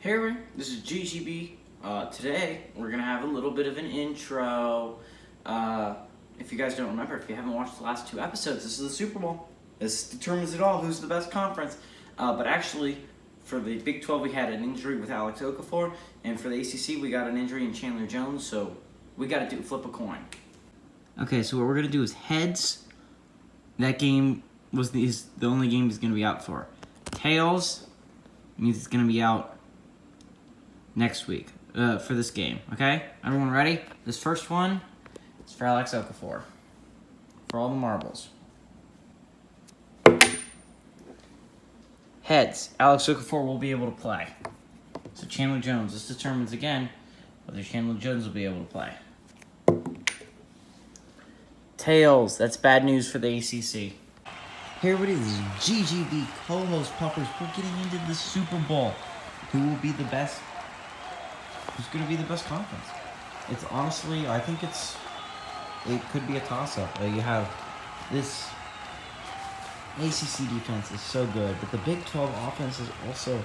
Hey everyone, this is GGB. Today we're going to have a little bit of an intro. If you guys don't remember, if you haven't watched the last two episodes, this is the Super Bowl. This determines it all, who's the best conference. But actually, for the Big 12 we had an injury with Alex Okafor, and for the ACC we got an injury in Chandler Jones, so we got to flip a coin. Okay, so what we're going to do is heads. That game is the only game he's going to be out for. Tails means it's going to be out next week for this game, okay? Everyone ready? This first one is for Alex Okafor. For all the marbles. Heads. Alex Okafor will be able to play. So Chandler Jones. This determines again whether Chandler Jones will be able to play. Tails. That's bad news for the ACC. Hey everybody, this is GGB co-host Puppers. We're getting into the Super Bowl. Who will be the best? Who's going to be the best conference? It's honestly, I think it could be a toss-up. You have this ACC defense is so good, but the Big 12 offense is also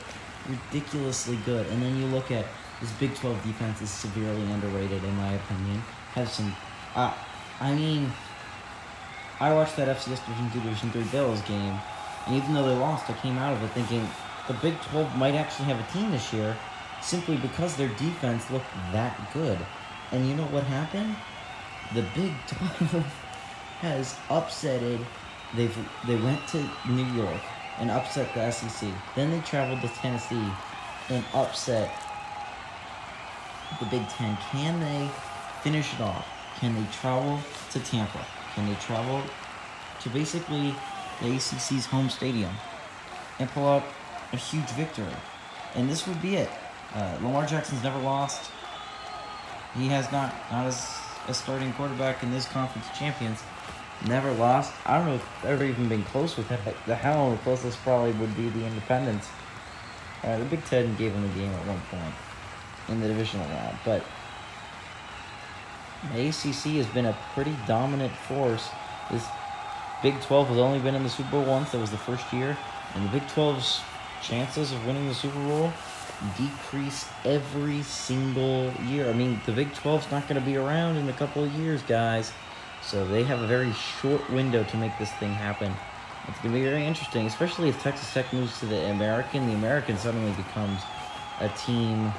ridiculously good. And then you look at this Big 12 defense is severely underrated, in my opinion. Has some, I watched that FCS Division 3 Bills game, and even though they lost, I came out of it thinking the Big 12 might actually have a team this year, simply because their defense looked that good. And you know what happened? The Big 12 has upsetted. They went to New York and upset the SEC. Then they traveled to Tennessee and upset the Big Ten. Can they finish it off? Can they travel to Tampa? Can they travel to basically the ACC's home stadium and pull out a huge victory? And this would be it. Lamar Jackson's never lost. He has not as a starting quarterback in this conference champions. Never lost. I don't know if they've ever even been close with that. The closest probably would be the Independents. The Big Ten gave them a game at one point in the divisional round. But the ACC has been a pretty dominant force. This Big 12 has only been in the Super Bowl once. That was the first year. And the Big 12's chances of winning the Super Bowl decrease every single year. I mean, the Big 12's not going to be around in a couple of years, guys. So they have a very short window to make this thing happen. It's going to be very interesting, especially if Texas Tech moves to the American. The American suddenly becomes a team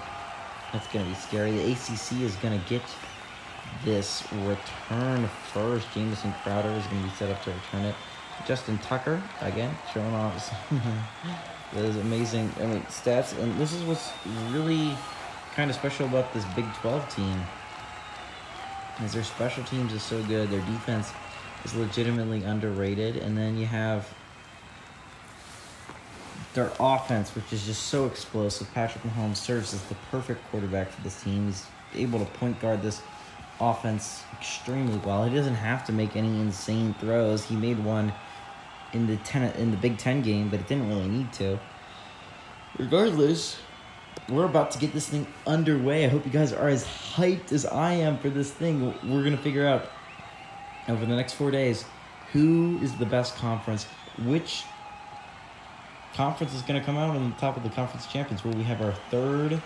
that's going to be scary. The ACC is going to get this return first. Jamison Crowder is going to be set up to return it. Justin Tucker, again, showing off those amazing stats. And this is what's really kind of special about this Big 12 team, is their special teams is so good. Their defense is legitimately underrated. And then you have their offense, which is just so explosive. Patrick Mahomes serves as the perfect quarterback for this team. He's able to point guard this offense extremely well. He doesn't have to make any insane throws. He made one in the Big Ten game, but it didn't really need to. Regardless, we're about to get this thing underway. I hope you guys are as hyped as I am for this thing. We're going to figure out over the next 4 days who is the best conference, which conference is going to come out on the top of the conference champions. Will we have our third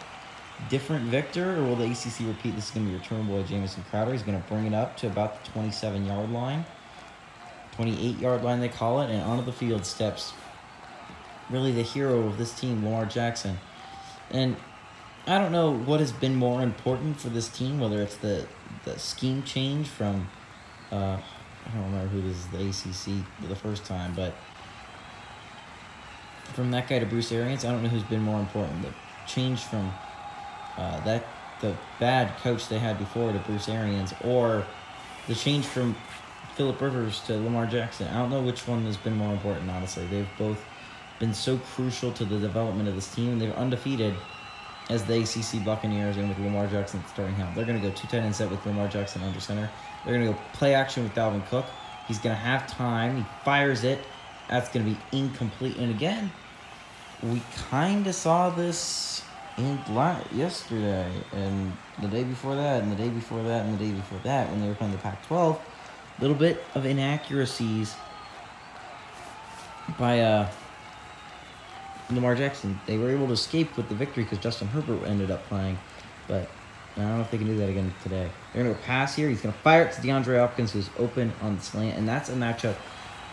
different victor, or will the ACC repeat? This is going to be return boy Jamison Crowder. He's going to bring it up to about the 27-yard line. 28-yard line, they call it, and onto the field steps really the hero of this team, Lamar Jackson. And I don't know what has been more important for this team, whether it's the scheme change from, I don't remember who this is, the ACC for the first time, but from that guy to Bruce Arians, I don't know who's been more important. The change from the bad coach they had before to Bruce Arians, or the change from Phillip Rivers to Lamar Jackson. I don't know which one has been more important, honestly. They've both been so crucial to the development of this team. They're undefeated as the ACC Buccaneers, and with Lamar Jackson starting helm. They're going to go 2 tight end set with Lamar Jackson under center. They're going to go play action with Dalvin Cook. He's going to have time. He fires it. That's going to be incomplete. And again, we kind of saw this yesterday, and the day before that, and the day before that, and the day before that, when they were playing the Pac-12. Little bit of inaccuracies by Lamar Jackson. They were able to escape with the victory because Justin Herbert ended up playing. But I don't know if they can do that again today. They're going to pass here. He's going to fire it to DeAndre Hopkins, who's open on the slant. And that's a matchup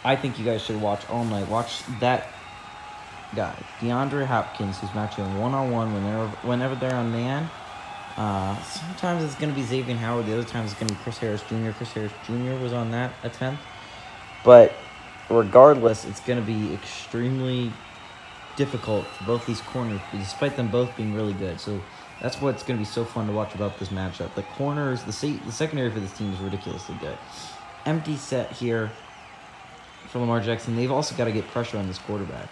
I think you guys should watch all night. Watch that guy, DeAndre Hopkins, who's matching one-on-one whenever they're on man. Sometimes it's going to be Xavien Howard. The other times it's going to be Chris Harris Jr. Chris Harris Jr. was on that attempt. But regardless, it's going to be extremely difficult for both these corners, despite them both being really good. So that's what's going to be so fun to watch about this matchup. The corners, the secondary for this team is ridiculously good. Empty set here for Lamar Jackson. They've also got to get pressure on this quarterback.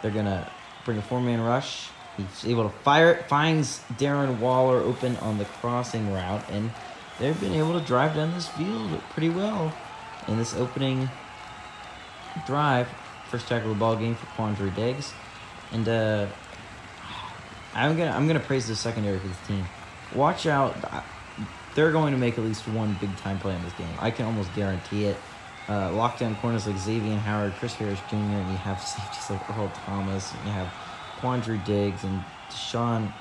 They're going to bring a four-man rush. He's able to fire it, finds Darren Waller open on the crossing route, and they've been able to drive down this field pretty well in this opening drive. First tackle of the ball game for Quandre Diggs. And I'm gonna praise the secondary for this team. Watch out. They're going to make at least one big-time play in this game. I can almost guarantee it. Lockdown corners like Xavien Howard, Chris Harris Jr., and you have safeties like Earl Thomas, and you have Quandre Diggs and Deshaun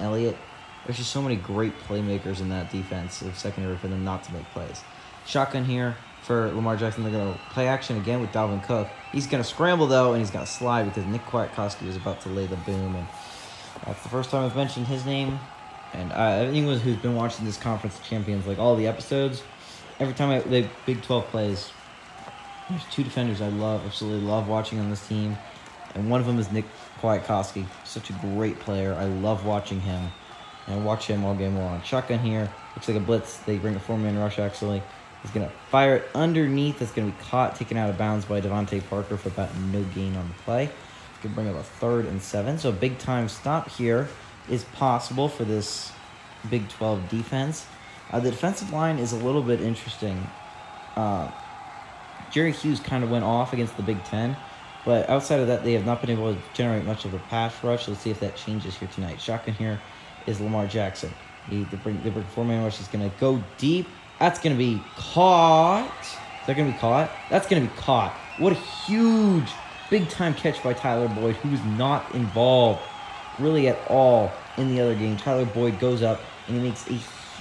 Elliott. There's just so many great playmakers in that defensive secondary for them not to make plays. Shotgun here for Lamar Jackson. They're going to play action again with Dalvin Cook. He's going to scramble, though, and he's going to slide because Nick Kwiatkowski was about to lay the boom. And that's the first time I've mentioned his name. And anyone who's been watching this Conference of Champions, like all the episodes, every time they Big 12 plays, there's two defenders I absolutely love watching on this team. And one of them is Nick Kwiatkowski. Such a great player. I love watching him. And I watch him all game long. Shotgun here. Looks like a blitz. They bring a four-man rush, actually. He's going to fire it underneath. That's going to be caught, taken out of bounds by Devontae Parker for about no gain on the play. It's going to bring up a 3rd and 7. So a big-time stop here is possible for this Big 12 defense. The defensive line is a little bit interesting. Jerry Hughes kind of went off against the Big Ten, but outside of that, they have not been able to generate much of a pass rush. Let's see if that changes here tonight. Shotgun here is Lamar Jackson. The four-man rush is going to go deep. That's going to be caught. Is that going to be caught? That's going to be caught. What a huge, big-time catch by Tyler Boyd, who was not involved really at all in the other game. Tyler Boyd goes up, and he makes a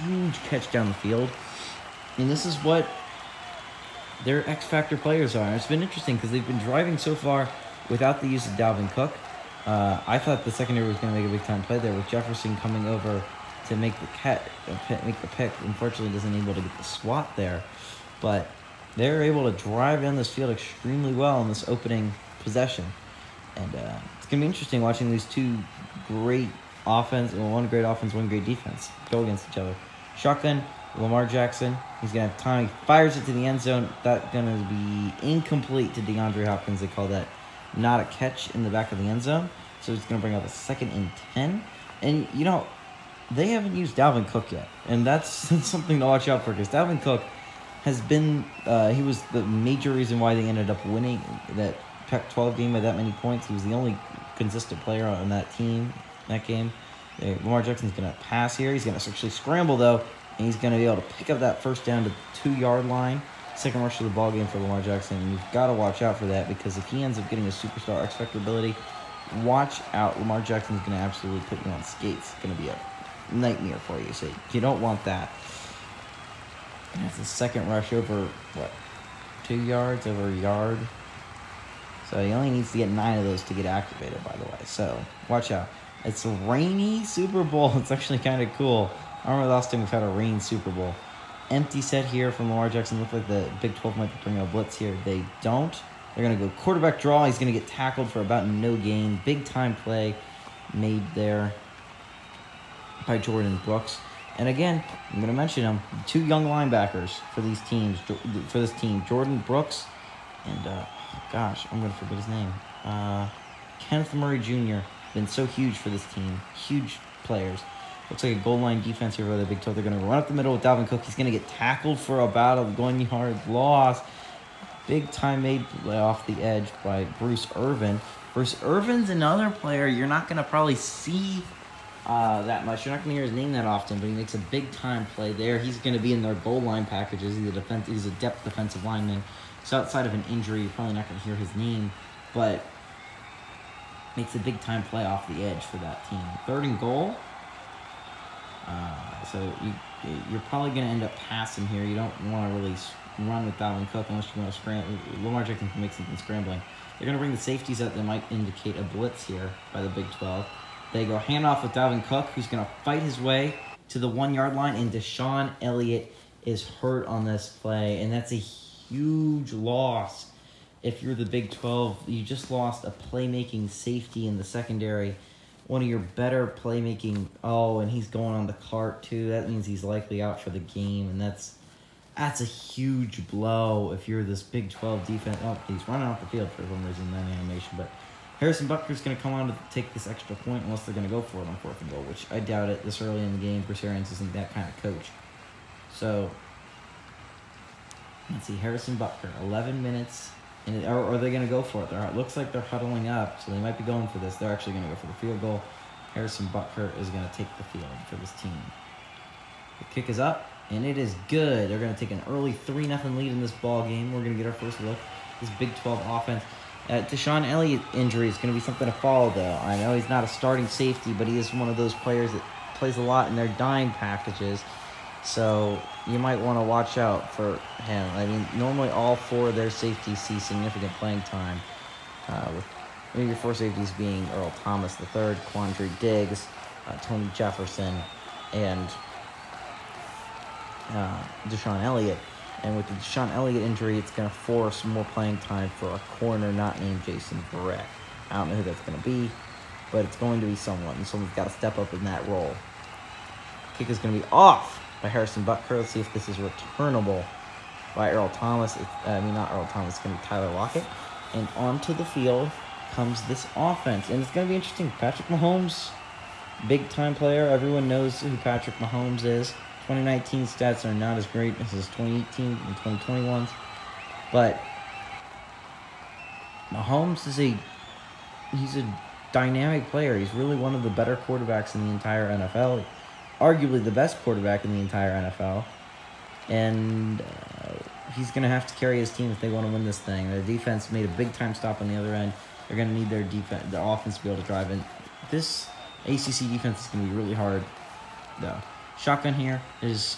huge catch down the field. And this is what their X-Factor players are. And it's been interesting because they've been driving so far without the use of Dalvin Cook. I thought the secondary was going to make a big-time play there with Jefferson coming over to make the pick. Unfortunately, wasn't able to get the swat there. But they're able to drive down this field extremely well in this opening possession. And it's going to be interesting watching these two great one great offense, one great defense go against each other. Shotgun, Lamar Jackson. He's going to have time. He fires it to the end zone. That's going to be incomplete to DeAndre Hopkins. They call that not a catch in the back of the end zone. So it's going to bring up a 2nd and 10. And, they haven't used Dalvin Cook yet. And that's something to watch out for because Dalvin Cook has been, he was the major reason why they ended up winning that Pac-12 game by that many points. He was the only consistent player on that team, that game. Lamar Jackson's going to pass here. He's going to actually scramble, though, and he's going to be able to pick up that first down to the 2-yard line. Second rush of the ball game for Lamar Jackson. And you've got to watch out for that because if he ends up getting a superstar X-Factor ability, watch out. Lamar Jackson's going to absolutely put you on skates. It's going to be a nightmare for you. So you don't want that. And it's the second rush over, 2 yards, over a yard. So he only needs to get 9 of those to get activated, by the way. So watch out. It's a rainy Super Bowl. It's actually kind of cool. I remember the last time we've had a rain Super Bowl. Empty set here from Lamar Jackson. Look like the Big 12 might be bringing a blitz here. They don't. They're going to go quarterback draw. He's going to get tackled for about no gain. Big time play made there by Jordan Brooks. And again, I'm going to mention them. 2 young linebackers for these teams. For this team, Jordan Brooks and I'm going to forget his name. Kenneth Murray Jr. Been so huge for this team. Huge players. Looks like a goal line defense here for the Big 12. They're going to run up the middle with Dalvin Cook. He's going to get tackled for about a 1-yard loss. Big time made play off the edge by Bruce Irvin. Bruce Irvin's another player you're not going to probably see that much. You're not going to hear his name that often, but he makes a big time play there. He's going to be in their goal line packages. He's a depth defensive lineman. So outside of an injury, you're probably not going to hear his name but makes a big-time play off the edge for that team. 3rd and goal. So you're probably going to end up passing here. You don't want to really run with Dalvin Cook unless you want to scramble. Lamar Jackson can make something scrambling. They're going to bring the safeties out that might indicate a blitz here by the Big 12. They go handoff with Dalvin Cook, who's going to fight his way to the 1-yard line, and DeShon Elliott is hurt on this play, and that's a huge loss. If you're the Big 12, you just lost a playmaking safety in the secondary, one of your better playmaking. Oh, and he's going on the cart too. That means he's likely out for the game, and that's a huge blow if you're this Big 12 defense. Oh, he's running off the field for some reason in that animation, but Harrison Butker's going to come on to take this extra point unless they're going to go for it on 4th and goal, which I doubt it this early in the game. Bruce Arians isn't that kind of coach. So, let's see, Harrison Butker, 11 minutes. And are they going to go for it? It looks like they're huddling up, so they might be going for this. They're actually going to go for the field goal. Harrison Butker is going to take the field for this team. The kick is up, and it is good. They're going to take an early 3-0 lead in this ball game. We're going to get our first look. This Big 12 offense. DeShon Elliott injury is going to be something to follow, though. I know he's not a starting safety, but he is one of those players that plays a lot in their dime packages. So you might want to watch out for him. I mean, normally all 4 of their safeties see significant playing time, with maybe your 4 safeties being Earl Thomas III, Quandre Diggs, Tony Jefferson, and DeShon Elliott. And with the DeShon Elliott injury, it's going to force more playing time for a corner not named Jason Verrett. I don't know who that's going to be, but it's going to be someone. And someone's got to step up in that role. Kick is going to be off by Harrison Butker. Let's see if this is returnable by Earl Thomas. Not Earl Thomas. It's going to be Tyler Lockett. And onto the field comes this offense. And it's going to be interesting. Patrick Mahomes, big-time player. Everyone knows who Patrick Mahomes is. 2019 stats are not as great as his 2018 and 2021s. But Mahomes he's a dynamic player. He's really one of the better quarterbacks in the entire NFL. Arguably the best quarterback in the entire NFL. And he's going to have to carry his team if they want to win this thing. Their defense made a big-time stop on the other end. They're going to need their offense to be able to drive in. This ACC defense is going to be really hard, though. Shotgun here is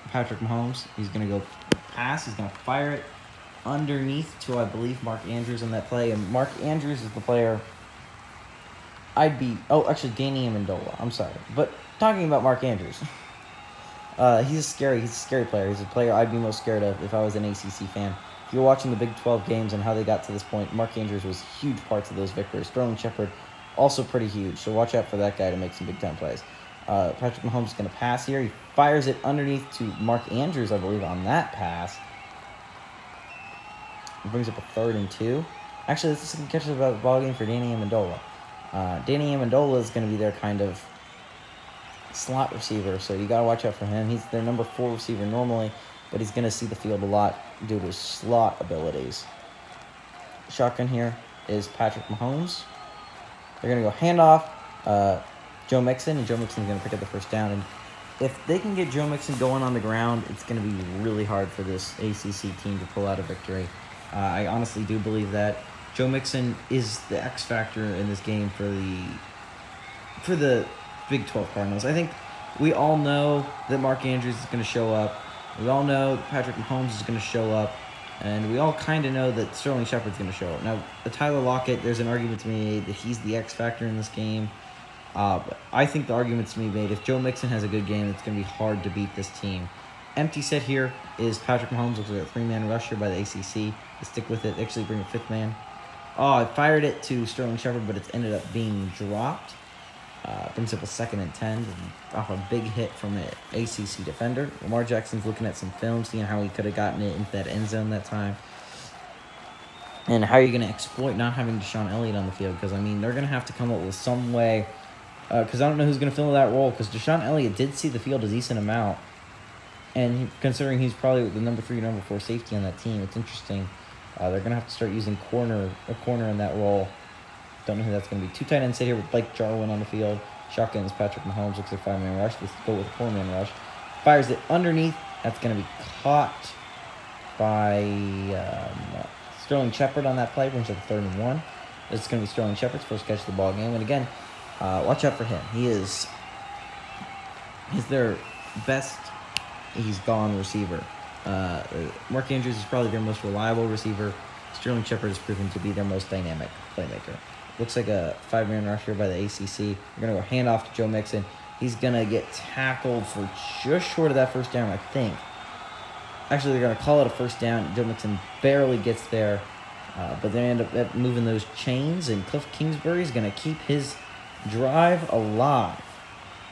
Patrick Mahomes. He's going to go pass. He's going to fire it underneath to, I believe, Mark Andrews on that play. And Mark Andrews is the player actually, Danny Amendola. I'm sorry. But talking about Mark Andrews, he's a scary player. He's a player I'd be most scared of if I was an ACC fan. If you're watching the Big 12 games and how they got to this point, Mark Andrews was huge parts of those victories. Sterling Shepard, also pretty huge. So watch out for that guy to make some big-time plays. Patrick Mahomes is going to pass here. He fires it underneath to Mark Andrews, I believe, on that pass. It brings up a 3rd and 2. Actually, this is going to catch the ball game for Danny Amendola. Danny Amendola is going to be their kind of slot receiver, so you got to watch out for him. He's their number 4 receiver normally, but he's going to see the field a lot due to his slot abilities. Shotgun here is Patrick Mahomes. They're going to go handoff. Joe Mixon, and Joe Mixon is going to pick up the first down. And if they can get Joe Mixon going on the ground, it's going to be really hard for this ACC team to pull out a victory. I honestly do believe that. Joe Mixon is the X factor in this game for the Big 12 Cardinals. I think we all know that Mark Andrews is going to show up. We all know that Patrick Mahomes is going to show up. And we all kind of know that Sterling Shepard's going to show up. Now, Tyler Lockett, there's an argument to be made that he's the X factor in this game. But I think the argument's to be made. If Joe Mixon has a good game, it's going to be hard to beat this team. Empty set here is Patrick Mahomes. Looks like a 3-man rusher by the ACC. They stick with it. They actually bring a 5th man. I fired it to Sterling Shepard, but it's ended up being dropped. Brings up a 2nd and 10 off a big hit from an ACC defender. Lamar Jackson's looking at some film, seeing how he could have gotten it into that end zone that time. And how are you going to exploit not having DeShon Elliott on the field? Because, I mean, they're going to have to come up with some way. Because I don't know who's going to fill that role. Because DeShon Elliott did see the field a decent amount. And considering he's probably the number 3, number 4 safety on that team, it's interesting. They're going to have to start using a corner in that role. Don't know who that's going to be. 2 tight ends sit here with Blake Jarwin on the field. Shotgun is Patrick Mahomes. Looks like 5-man rush. Let's go with a 4-man rush. Fires it underneath. That's going to be caught by Sterling Shepard on that play brings up 3rd and 1. It's going to be Sterling Shepard's first catch of the ball game. And again, watch out for him. He's their best he's gone receiver. Mark Andrews is probably their most reliable receiver. Sterling Shepard has proven to be their most dynamic playmaker. Looks like a 5-man rush here by the ACC. We're going to go hand off to Joe Mixon. He's going to get tackled for just short of that first down, I think. Actually, they're going to call it a first down. Joe Mixon barely gets there, but they end up moving those chains, and Cliff Kingsbury is going to keep his drive alive.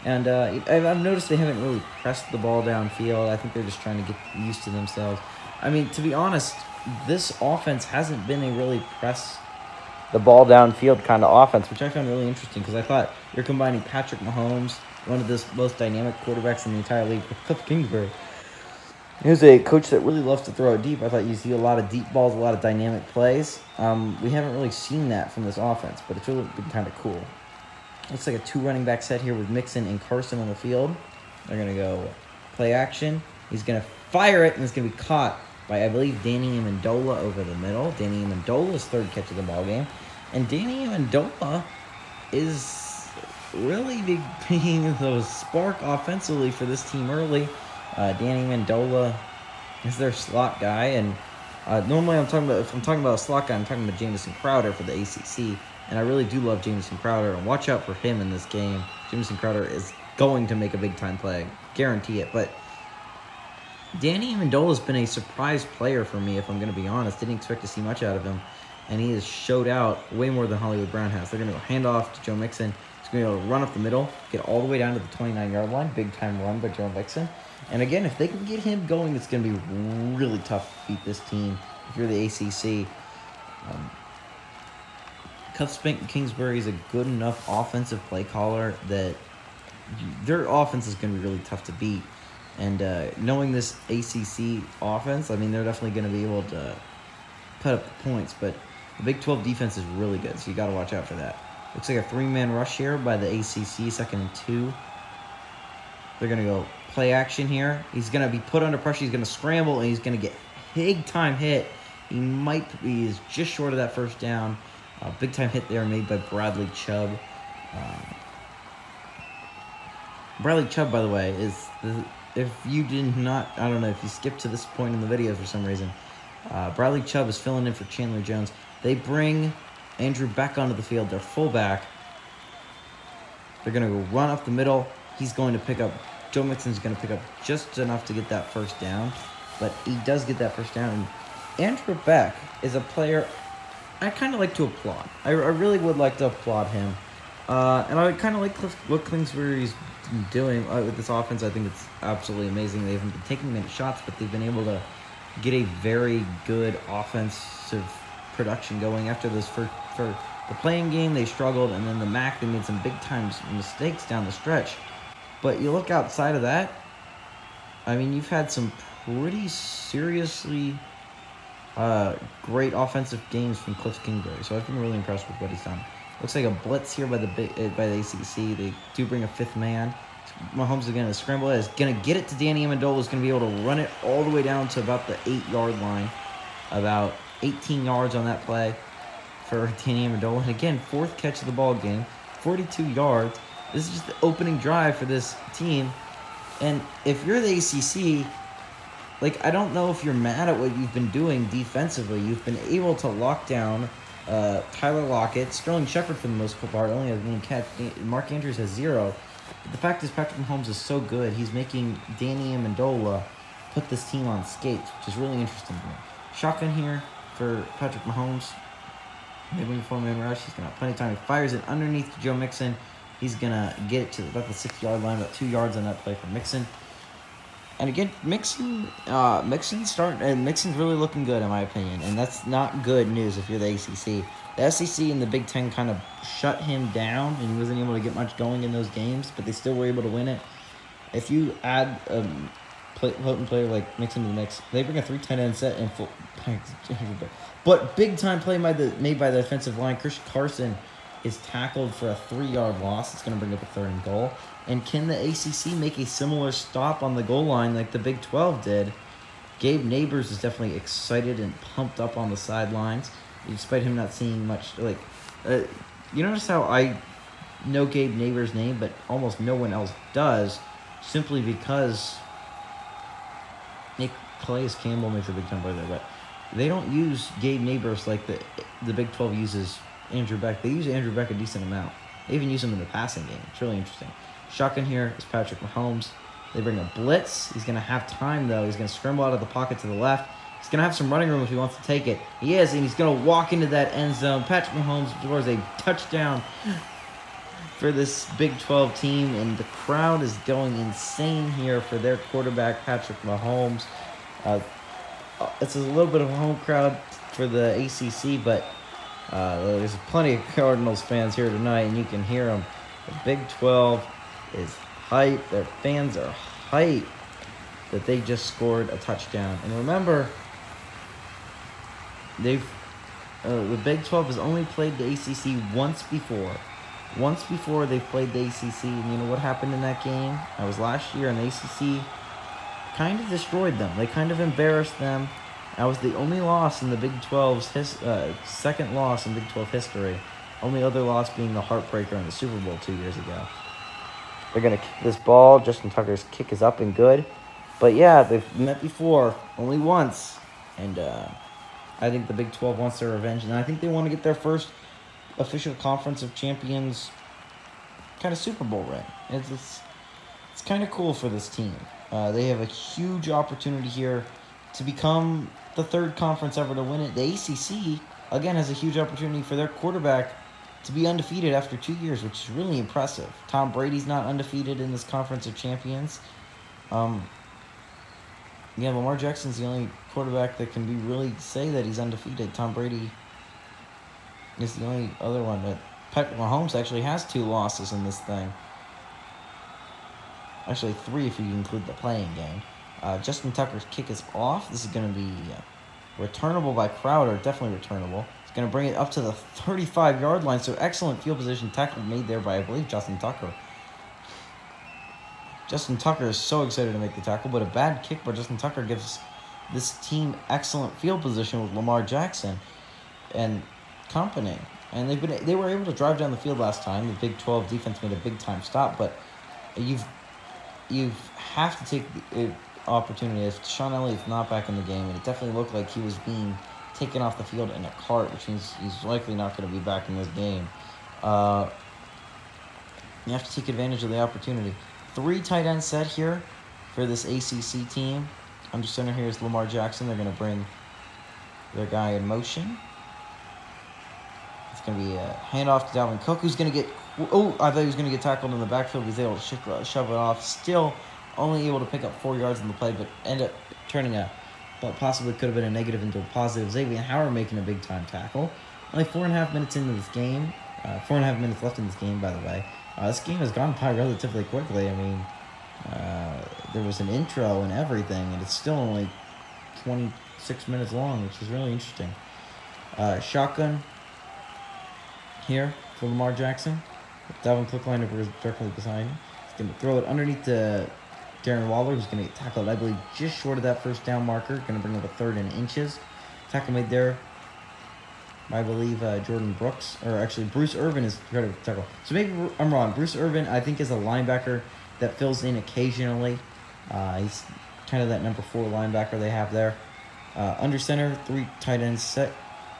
And I've noticed they haven't really pressed the ball downfield. I think they're just trying to get used to themselves. I mean, to be honest, this offense hasn't been a really press the ball downfield kind of offense, which I found really interesting because I thought you're combining Patrick Mahomes, one of the most dynamic quarterbacks in the entire league, with Cliff Kingsbury. He's a coach that really loves to throw it deep. I thought you see a lot of deep balls, a lot of dynamic plays. We haven't really seen that from this offense, but it's really been kind of cool. Looks like a 2 running back set here with Mixon and Carson on the field. They're going to go play action. He's going to fire it, and it's going to be caught by, I believe, Danny Amendola over the middle. Danny Amendola's 3rd catch of the ball game. And Danny Amendola is really being the spark offensively for this team early. Danny Amendola is their slot guy, and normally if I'm talking about a slot guy, I'm talking about Jamison Crowder for the ACC, and I really do love Jamison Crowder, and watch out for him in this game. Jamison Crowder is going to make a big-time play, guarantee it, but Danny Amendola has been a surprise player for me, if I'm going to be honest. Didn't expect to see much out of him, and he has showed out way more than Hollywood Brown has. They're going to go hand off to Joe Mixon. He's going to be able to run up the middle, get all the way down to the 29-yard line. Big-time run by Joe Mixon. And again, if they can get him going, it's going to be really tough to beat this team. If you're the ACC, Cuff Kingsbury is a good enough offensive play caller that their offense is going to be really tough to beat. And knowing this ACC offense, I mean, they're definitely going to be able to put up the points. But the Big 12 defense is really good, so you got to watch out for that. Looks like a 3-man rush here by the ACC, 2nd and 2. They're going to go play action here. He's going to be put under pressure. He's going to scramble, and he's going to get big-time hit. He's just short of that first down. Big-time hit there made by Bradley Chubb. Bradley Chubb, by the way, if you did not, I don't know, if you skipped to this point in the video for some reason, Bradley Chubb is filling in for Chandler Jones. They bring Andrew Beck onto the field, their fullback. They're going to go run up the middle. He's going to pick up, Joe Mixon's going to pick up just enough to get that first down, but he does get that first down. And Andrew Beck is a player I kind of like to applaud. I really would like to applaud him. And I kind of like what Kingsbury's doing with this offense. I think it's absolutely amazing. They haven't been taking many shots, but they've been able to get a very good offensive production going. After this for the playing game, they struggled, and then the MAC, they made some big-time mistakes down the stretch. But you look outside of that, I mean, you've had some pretty seriously great offensive games from Cliff Kingsbury. So I've been really impressed with what he's done. Looks like a blitz here by the ACC. They do bring a 5th man. Mahomes is going to scramble it. Is going to get it to Danny Amendola. Is going to be able to run it all the way down to about the 8-yard line. About 18 yards on that play for Danny Amendola. And again, 4th catch of the ball game. 42 yards. This is just the opening drive for this team. And if you're the ACC, like, I don't know if you're mad at what you've been doing defensively. You've been able to lock down Tyler Lockett, Sterling Shepard for the most part only has 1 catch. Mark Andrews has 0. But the fact is, Patrick Mahomes is so good. He's making Danny Amendola put this team on skates, which is really interesting to me. Shotgun here for Patrick Mahomes. They bring a 4-man rush. He's going to have plenty of time. He fires it underneath to Joe Mixon. He's going to get it to about the 6-yard line, about 2 yards on that play for Mixon. And again, Mixon's really looking good in my opinion, and that's not good news if you're the ACC. The SEC and the Big Ten kind of shut him down, and he wasn't able to get much going in those games, but they still were able to win it. If you add a potent player like Mixon to the mix, they bring a 3 tight end set and full. But big time play made by the offensive line. Christian Carson is tackled for a 3-yard loss. It's going to bring up a 3rd and goal. And can the ACC make a similar stop on the goal line like the Big 12 did Gabe Neighbors is definitely excited and pumped up on the sidelines, despite him not seeing much. You notice how I know Gabe Neighbors' name, but almost no one else does, simply because Calais Campbell makes a big time play there, but they don't use Gabe Neighbors like the Big 12 uses Andrew Beck. They use Andrew Beck a decent amount. They even use him in the passing game. It's really interesting. Shotgun here is Patrick Mahomes. They bring a blitz. He's going to have time, though. He's going to scramble out of the pocket to the left. He's going to have some running room if he wants to take it. He is, and he's going to walk into that end zone. Patrick Mahomes scores a touchdown for this Big 12 team, and the crowd is going insane here for their quarterback, Patrick Mahomes. It's a little bit of a home crowd for the ACC, but there's plenty of Cardinals fans here tonight, and you can hear them. The Big 12 is hype. Their fans are hype that they just scored a touchdown. And remember, the Big 12 has only played the ACC once before. Once before they've played the ACC, and you know what happened in that game? That was last year, and the ACC kind of destroyed them. They kind of embarrassed them. That was the only loss in the Big 12's second loss in Big 12 history. Only other loss being the heartbreaker in the Super Bowl 2 years ago. They're going to kick this ball. Justin Tucker's kick is up and good. But yeah, they've met before, only once. And I think the Big 12 wants their revenge. And I think they want to get their first official Conference of Champions kind of Super Bowl ring. It's kind of cool for this team. They have a huge opportunity here to become the third conference ever to win it. The ACC, again, has a huge opportunity for their quarterback to be undefeated after 2 years, which is really impressive. Tom Brady's not undefeated in this Conference of Champions. Lamar Jackson's the only quarterback that can really say that he's undefeated. Tom Brady is the only other one. But Patrick Mahomes actually has 2 losses in this thing. Actually, 3 if you include the playing game. Justin Tucker's kick is off. This is going to be returnable by Crowder. Definitely returnable. It's going to bring it up to the 35-yard line. So excellent field position tackle made there by, I believe, Justin Tucker. Justin Tucker is so excited to make the tackle, but a bad kick by Justin Tucker gives this team excellent field position with Lamar Jackson and company. And they were able to drive down the field last time. The Big 12 defense made a big-time stop, but you have to take the opportunity. If Sean Elliott's not back in the game, and it definitely looked like he was being taken off the field in a cart, which means he's likely not going to be back in this game. You have to take advantage of the opportunity. 3 tight end set here for this ACC team. Under center here is Lamar Jackson. They're going to bring their guy in motion. It's going to be a handoff to Dalvin Cook, who's going to get... Oh, I thought he was going to get tackled in the backfield. He's able to shove it off. Still only able to pick up 4 yards in the play, but end up turning what possibly could have been a negative into a positive. Xavien Howard making a big-time tackle. Only 4.5 minutes into this game. 4.5 minutes left in this game, by the way. This game has gone by relatively quickly. I mean, there was an intro and everything, and it's still only 26 minutes long, which is really interesting. Shotgun here for Lamar Jackson. Dalvin Cook line over directly behind him. He's going to throw it underneath to Darren Waller, who's going to get tackled, I believe, just short of that first down marker. Going to bring up a 3rd and inches. Tackle made there, I believe, Jordan Brooks. Or actually, Bruce Irvin is credit with the tackle. So maybe I'm wrong. Bruce Irvin, I think, is a linebacker that fills in occasionally. He's kind of that number 4 linebacker they have there. Under center, 3 tight ends set.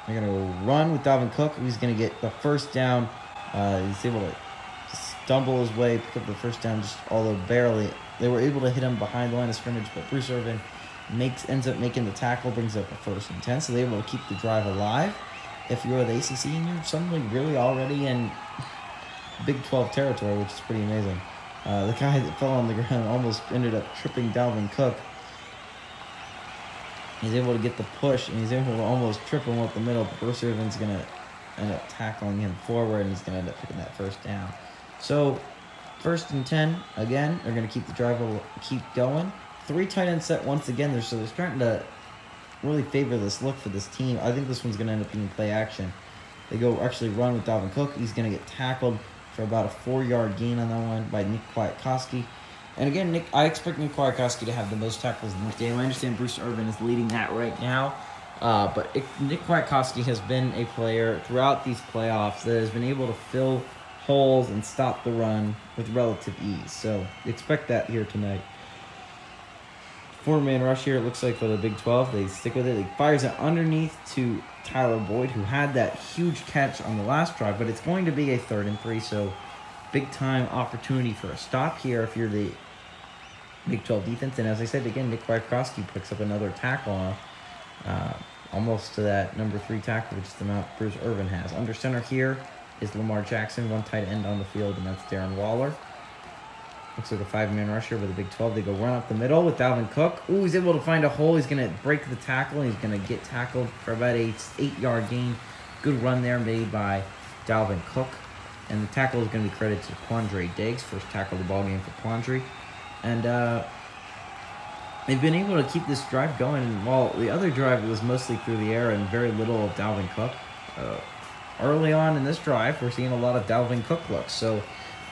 They're going to run with Dalvin Cook. He's going to get the first down. He's able to stumble his way, pick up the first down, although barely. They were able to hit him behind the line of scrimmage, but Bruce Irvin ends up making the tackle, brings up a 1st and 10, so they're able to keep the drive alive. If you're the ACC, and you're suddenly really already in Big 12 territory, which is pretty amazing. The guy that fell on the ground almost ended up tripping Dalvin Cook. He's able to get the push, and he's able to almost trip him up the middle, but Bruce Irvin's going to end up tackling him forward, and he's going to end up picking that first down. So, 1st and 10, again, they're going to keep the drive, keep going. 3 tight end set once again. They're starting to really favor this look for this team. I think this one's going to end up being play action. They go actually run with Dalvin Cook. He's going to get tackled for about a 4-yard gain on that one by Nick Kwiatkowski. And again, I expect Nick Kwiatkowski to have the most tackles in this game. I understand Bruce Irvin is leading that right now. But Nick Kwiatkowski has been a player throughout these playoffs that has been able to fill holes and stop the run with relative ease. So expect that here tonight. 4-man rush here, it looks like, for the Big 12. They stick with it. He fires it underneath to Tyler Boyd, who had that huge catch on the last drive, but it's going to be a 3rd and 3, so big-time opportunity for a stop here if you're the Big 12 defense. And as I said, again, Nick Kwiatkowski picks up another tackle almost to that number 3 tackle, which is the amount Bruce Irvin has. Under center here is Lamar Jackson, one tight end on the field, and that's Darren Waller. Looks like a 5-man rusher with a Big 12. They go run up the middle with Dalvin Cook. Ooh, he's able to find a hole. He's going to break the tackle, and he's going to get tackled for about an 8-yard gain. Good run there made by Dalvin Cook. And the tackle is going to be credited to Quandre Diggs, first tackle of the ball game for Quandre. And they've been able to keep this drive going. And while the other drive was mostly through the air and very little of Dalvin Cook, early on in this drive, we're seeing a lot of Dalvin Cook looks. So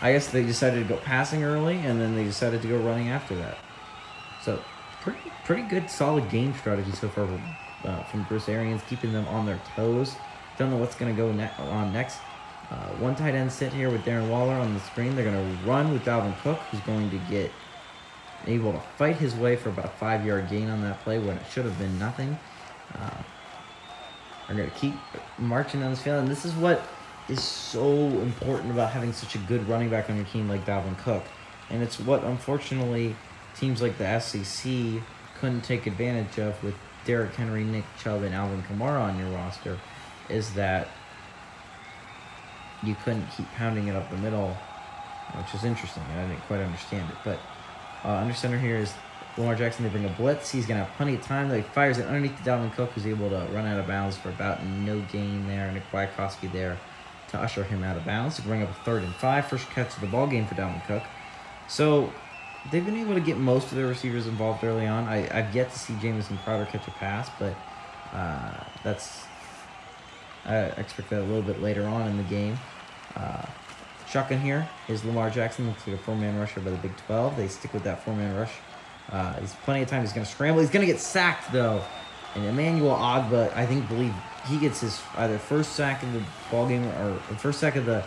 I guess they decided to go passing early, and then they decided to go running after that. So pretty good, solid game strategy so far from Bruce Arians, keeping them on their toes. Don't know what's going to go on next. One tight end sit here with Darren Waller on the screen. They're going to run with Dalvin Cook, who's going to get able to fight his way for about a 5-yard gain on that play when it should have been nothing. They're going to keep marching on this field, and this is what is so important about having such a good running back on your team like Dalvin Cook. And it's what, unfortunately, teams like the SEC couldn't take advantage of with Derrick Henry, Nick Chubb, and Alvin Kamara on your roster, is that you couldn't keep pounding it up the middle, which is interesting. I didn't quite understand it. But under center here is Lamar Jackson. They bring a blitz. He's going to have plenty of time. He fires it underneath to Dalvin Cook, who's able to run out of bounds for about no gain there. Nick Kwiatkowski there to usher him out of bounds to bring up a 3rd and 5. First catch of the ball game for Dalvin Cook. So they've been able to get most of their receivers involved early on. I've yet to see Jamison Crowder catch a pass, but I expect that a little bit later on in the game. Shotgun here is Lamar Jackson. Looks like a 4-man rusher by the Big 12. They stick with that 4-man rush. There's plenty of time. He's going to scramble. He's going to get sacked, though. And Emmanuel Ogbah, I believe he gets his either first sack of the ballgame or first sack of the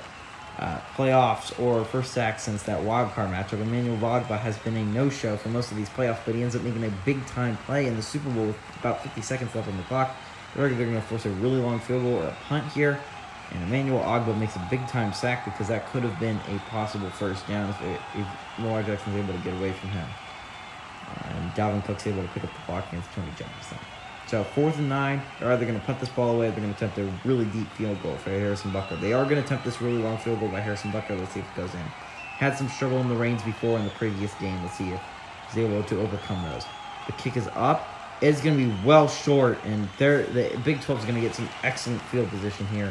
playoffs or first sack since that wildcard matchup. Emmanuel Ogbah has been a no-show for most of these playoffs, but he ends up making a big-time play in the Super Bowl with about 50 seconds left on the clock. They're going to force a really long field goal or a punt here. And Emmanuel Ogbah makes a big-time sack because that could have been a possible first down if Lamar Jackson was able to get away from him. And Dalvin Cook's able to pick up the block against Tony Jefferson. So 4th and 9, they're either going to punt this ball away or they're going to attempt a really deep field goal for Harrison Butker. They are going to attempt this really long field goal by Harrison Butker. Let's see if it goes in. Had some struggle in the reins before in the previous game. Let's see if he's able to overcome those. The kick is up. It's going to be well short, and the Big 12 is going to get some excellent field position here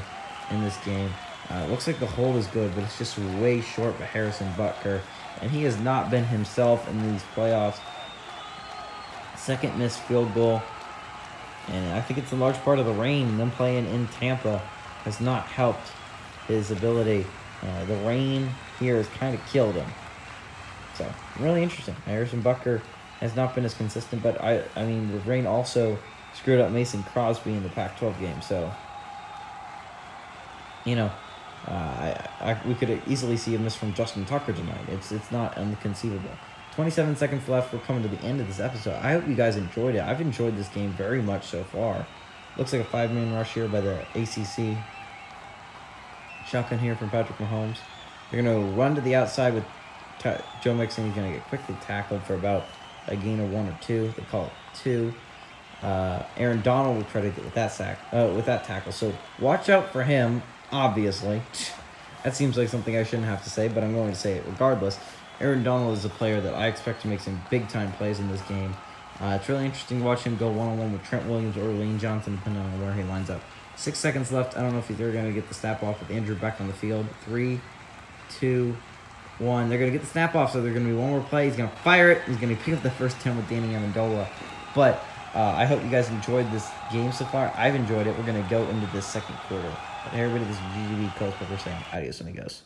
in this game. Looks like the hold is good, but it's just way short by Harrison Butker, and he has not been himself in these playoffs. Second missed field goal, and I think it's a large part of the rain. Them playing in Tampa has not helped his ability. The rain here has kind of killed him. So, really interesting. Harrison Butker has not been as consistent, but I mean, the rain also screwed up Mason Crosby in the Pac-12 game, so you know, we could easily see a miss from Justin Tucker tonight. It's not inconceivable. 27 seconds left. We're coming to the end of this episode. I hope you guys enjoyed it. I've enjoyed this game very much so far. Looks like a 5-man rush here by the ACC. Shotgun here from Patrick Mahomes. They're going to run to the outside with Joe Mixon. He's going to get quickly tackled for about a gain of 1 or 2. They call it 2. Aaron Donald will credit it with that tackle. So watch out for him. Obviously, that seems like something I shouldn't have to say, but I'm going to say it regardless. Aaron Donald is a player that I expect to make some big-time plays in this game. It's really interesting to watch him go one-on-one with Trent Williams or Lane Johnson, depending on where he lines up. 6 seconds left. I don't know if they're going to get the snap off with Andrew Beck on the field. 3, 2, 1. They're going to get the snap off, so they're going to be one more play. He's going to fire it. He's going to pick up the first 10 with Danny Amendola. But I hope you guys enjoyed this game so far. I've enjoyed it. We're going to go into this second quarter. But hey, everybody, this is GGB Coach Pepper saying adios, amigos.